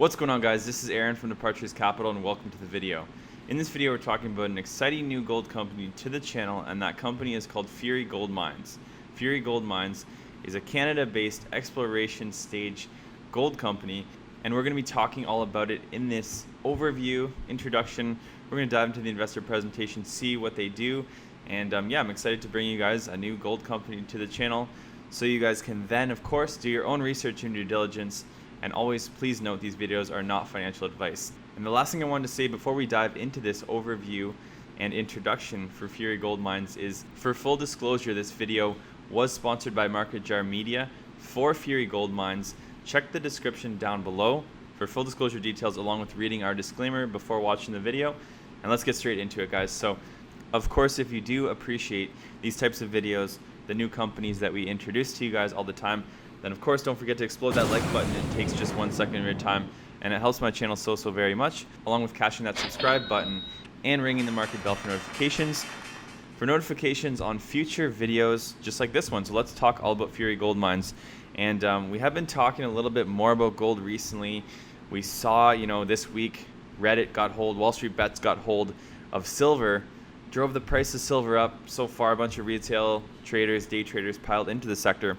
What's going on, guys? This is Aaron from Departures Capital and welcome to the video. In this video we're talking about an exciting new gold company to the channel, and that company is called Fury Gold Mines. Fury Gold Mines is a Canada-based exploration stage gold company, and we're going to be talking all about it in this overview, introduction. We're going to dive into the investor presentation, see what they do, and I'm excited to bring you guys a new gold company to the channel so you guys can then, of course, do your own research and due diligence. And always, please note, these videos are not financial advice. And the last thing I wanted to say before we dive into this overview and introduction for Fury Gold Mines is, for full disclosure, this video was sponsored by Market Jar Media for Fury Gold Mines. Check the description down below for full disclosure details, along with reading our disclaimer before watching the video. And let's get straight into it, guys. So, of course, if you do appreciate these types of videos, the new companies that we introduce to you guys all the time, then of course don't forget to explode that like button. It takes just 1 second of your time and it helps my channel so very much, along with cashing that subscribe button and ringing the market bell for notifications on future videos just like this one. So let's talk all about Fury Gold Mines. And we have been talking a little bit more about gold recently. We saw, this week Reddit got hold, Wall Street Bets got hold of silver, drove the price of silver up. So far, a bunch of retail traders, day traders piled into the sector.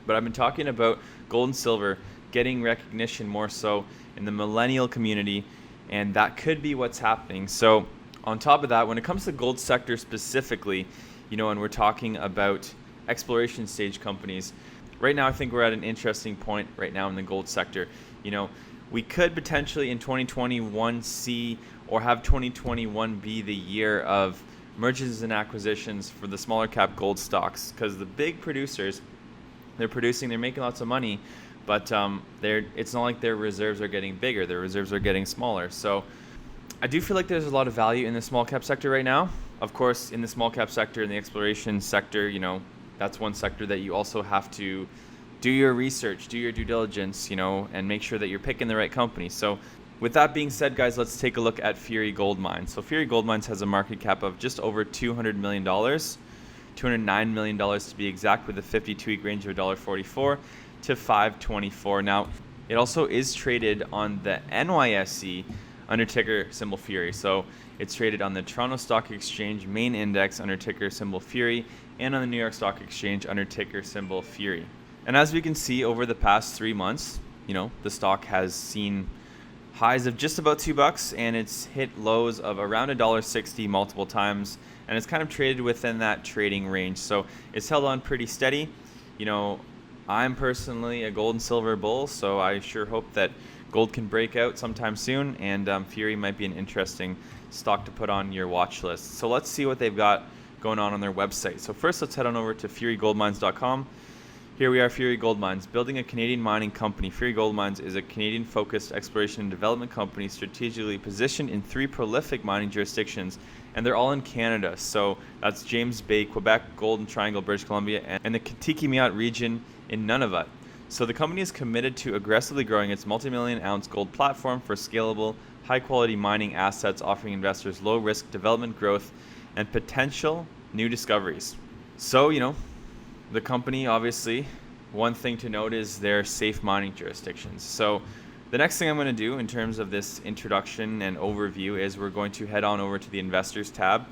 But I've been talking about gold and silver getting recognition more so in the millennial community, and that could be what's happening. So on top of that, when it comes to the gold sector specifically, and we're talking about exploration stage companies, right now I think we're at an interesting point right now in the gold sector. We could potentially in 2021 see or have 2021 be the year of mergers and acquisitions for the smaller cap gold stocks, because the big producers, they're making lots of money, but it's not like their reserves are getting bigger. Their reserves are getting smaller. So I do feel like there's a lot of value in the small cap sector right now. Of course, in the small cap sector, in the exploration sector, that's one sector that you also have to do your research, do your due diligence, and make sure that you're picking the right company. So with that being said, guys, let's take a look at Fury Gold Mines. So Fury Gold Mines has a market cap of just over $200 million. $209 million to be exact, with a 52-week range of $1.44 to $5.24. Now, it also is traded on the NYSE under ticker symbol Fury. So it's traded on the Toronto Stock Exchange main index under ticker symbol Fury, and on the New York Stock Exchange under ticker symbol Fury. And as we can see, over the past 3 months, the stock has seen highs of just about $2, and it's hit lows of around $1.60 multiple times, and it's kind of traded within that trading range. So it's held on pretty steady. I'm personally a gold and silver bull, so I sure hope that gold can break out sometime soon, and Fury might be an interesting stock to put on your watch list. So let's see what they've got going on their website. So first, let's head on over to furygoldmines.com. Here we are, Fury Gold Mines, building a Canadian mining company. Fury Gold Mines is a Canadian-focused exploration and development company strategically positioned in 3 prolific mining jurisdictions, and they're all in Canada. So that's James Bay, Quebec, Golden Triangle, British Columbia, and the Kitco region in Nunavut. So the company is committed to aggressively growing its multi-million-ounce gold platform for scalable, high-quality mining assets, offering investors low-risk development growth and potential new discoveries. So, the company, obviously, one thing to note is their safe mining jurisdictions. So the next thing I'm going to do in terms of this introduction and overview is we're going to head on over to the Investors tab,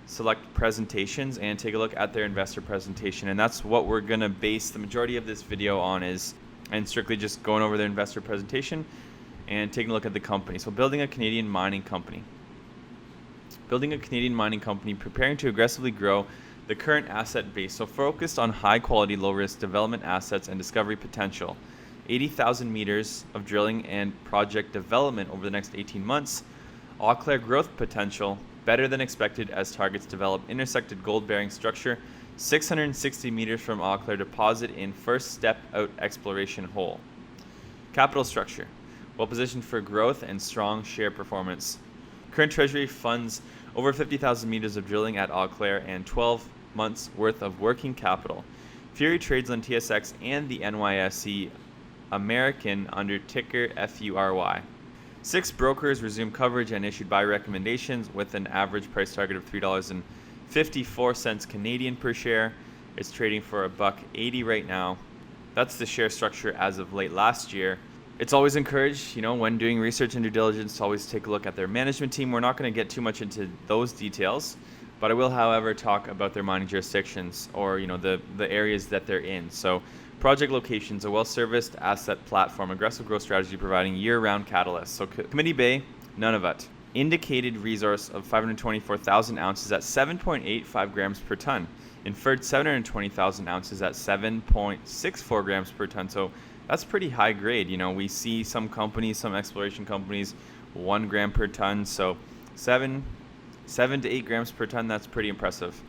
select Presentations, and take a look at their investor presentation. And that's what we're going to base the majority of this video on, and strictly just going over their investor presentation and taking a look at the company. So building a Canadian mining company. Building a Canadian mining company, preparing to aggressively grow the current asset base, so focused on high-quality, low-risk development assets and discovery potential. 80,000 meters of drilling and project development over the next 18 months. Eau Claire growth potential, better than expected as targets develop intersected gold-bearing structure, 660 meters from Eau Claire deposit in first step out exploration hole. Capital structure, well positioned for growth and strong share performance. Current treasury funds over 50,000 meters of drilling at Eau Claire and 12 months worth of working capital. Fury trades on TSX and the NYSE American under ticker FURY. 6 brokers resumed coverage and issued buy recommendations with an average price target of $3.54 Canadian per share. It's trading for $1.80 right now. That's the share structure as of late last year. It's always encouraged, when doing research and due diligence, to always take a look at their management team. We're not going to get too much into those details, but I will, however, talk about their mining jurisdictions, or the areas that they're in. So project locations: a well-serviced asset platform, aggressive growth strategy providing year-round catalysts. So Committee Bay, Nunavut. Indicated resource of 524,000 ounces at 7.85 grams per ton. Inferred 720,000 ounces at 7.64 grams per ton. So that's pretty high grade. We see some companies, some exploration companies, 1 gram per ton. So 7 to 8 grams per ton, that's pretty impressive.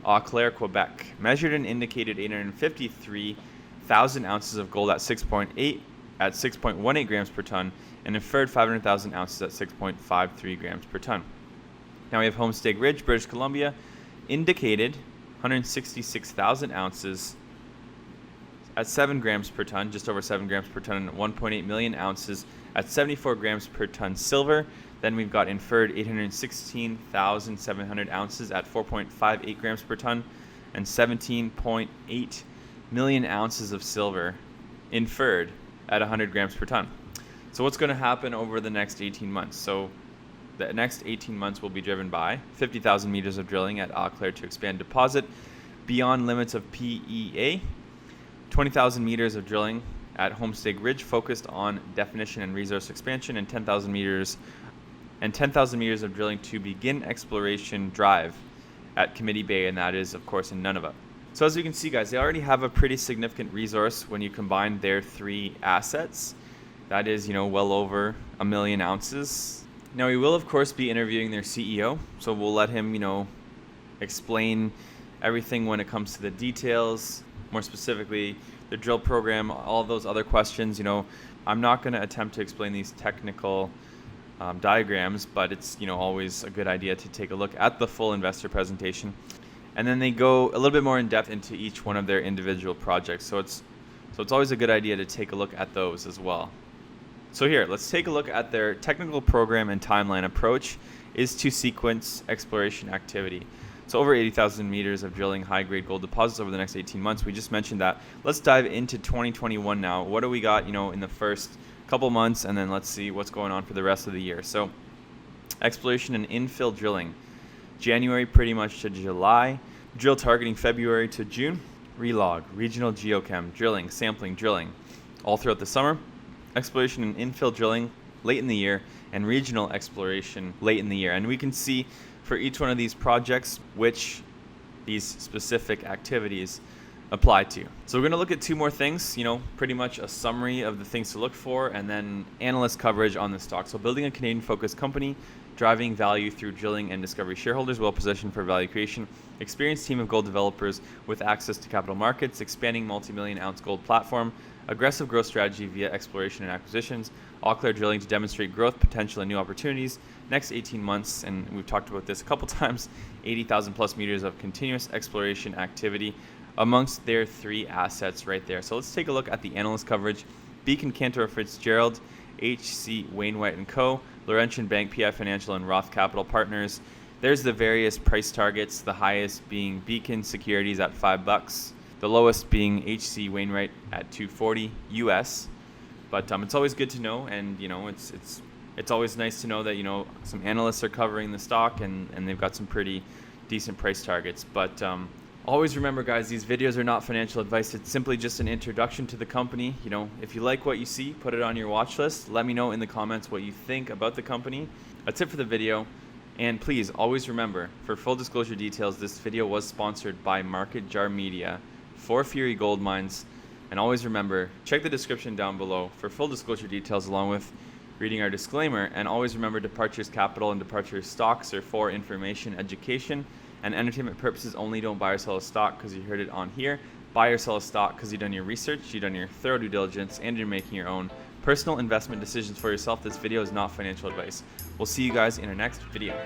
Eau Claire, Quebec. Measured and indicated 853,000 ounces of gold at 6.18 grams per ton, and inferred 500,000 ounces at 6.53 grams per ton. Now we have Homestake Ridge, British Columbia. Indicated 166,000 ounces at 7 grams per ton, just over 7 grams per ton, and 1.8 million ounces at 74 grams per ton silver. Then we've got inferred 816,700 ounces at 4.58 grams per ton, and 17.8 million ounces of silver inferred at 100 grams per ton. So what's going to happen over the next 18 months? So the next 18 months will be driven by 50,000 meters of drilling at Eau Claire to expand deposit beyond limits of PEA, 20,000 meters of drilling at Homestake Ridge focused on definition and resource expansion, and 10,000 meters of drilling to begin exploration drive at Committee Bay, and that is, of course, in Nunavut. So as you can see, guys, they already have a pretty significant resource when you combine their 3 assets. That is, well over 1 million ounces. Now, we will, of course, be interviewing their CEO, so we'll let him, explain everything when it comes to the details, more specifically the drill program, all of those other questions. I'm not going to attempt to explain these technical diagrams, but it's, always a good idea to take a look at the full investor presentation. And then they go a little bit more in depth into each one of their individual projects. So it's always a good idea to take a look at those as well. So here, let's take a look at their technical program and timeline. Approach is to sequence exploration activity. So over 80,000 meters of drilling high-grade gold deposits over the next 18 months. We just mentioned that. Let's dive into 2021 now. What do we got, in the first couple months, and then let's see what's going on for the rest of the year. So exploration and infill drilling. January pretty much to July. Drill targeting February to June. Relog, regional geochem, drilling, sampling, drilling, all throughout the summer. Exploration and infill drilling late in the year, and regional exploration late in the year. And we can see for each one of these projects which these specific activities apply to. So we're going to look at 2 more things, pretty much a summary of the things to look for, and then analyst coverage on the stock. So building a Canadian-focused company, driving value through drilling and discovery. Shareholders well positioned for value creation. Experienced team of gold developers with access to capital markets. Expanding multi-million ounce gold platform. Aggressive growth strategy via exploration and acquisitions. Eau Claire drilling to demonstrate growth potential and new opportunities. Next 18 months, and we've talked about this a couple times, 80,000 plus meters of continuous exploration activity amongst their 3 assets right there. So let's take a look at the analyst coverage. Beacon, Cantor Fitzgerald, H.C. Wainwright & Co., Laurentian Bank, PI Financial, and Roth Capital Partners. There's the various price targets, the highest being Beacon Securities at $5, the lowest being H.C. Wainwright at $240 US. But it's always good to know, and it's always nice to know that some analysts are covering the stock, and they've got some pretty decent price targets. But always remember, guys, these videos are not financial advice. It's simply just an introduction to the company. If you like what you see, put it on your watch list. Let me know in the comments what you think about the company. That's it for the video. And please always remember, for full disclosure details, this video was sponsored by Market Jar Media for Fury Gold Mines. And always remember, check the description down below for full disclosure details, along with reading our disclaimer. And always remember, Departures Capital and Departures Stocks are for information, education, and entertainment purposes only. Don't buy or sell a stock because you heard it on here. Buy or sell a stock because you've done your research, you've done your thorough due diligence, and you're making your own personal investment decisions for yourself. This video is not financial advice. We'll see you guys in our next video.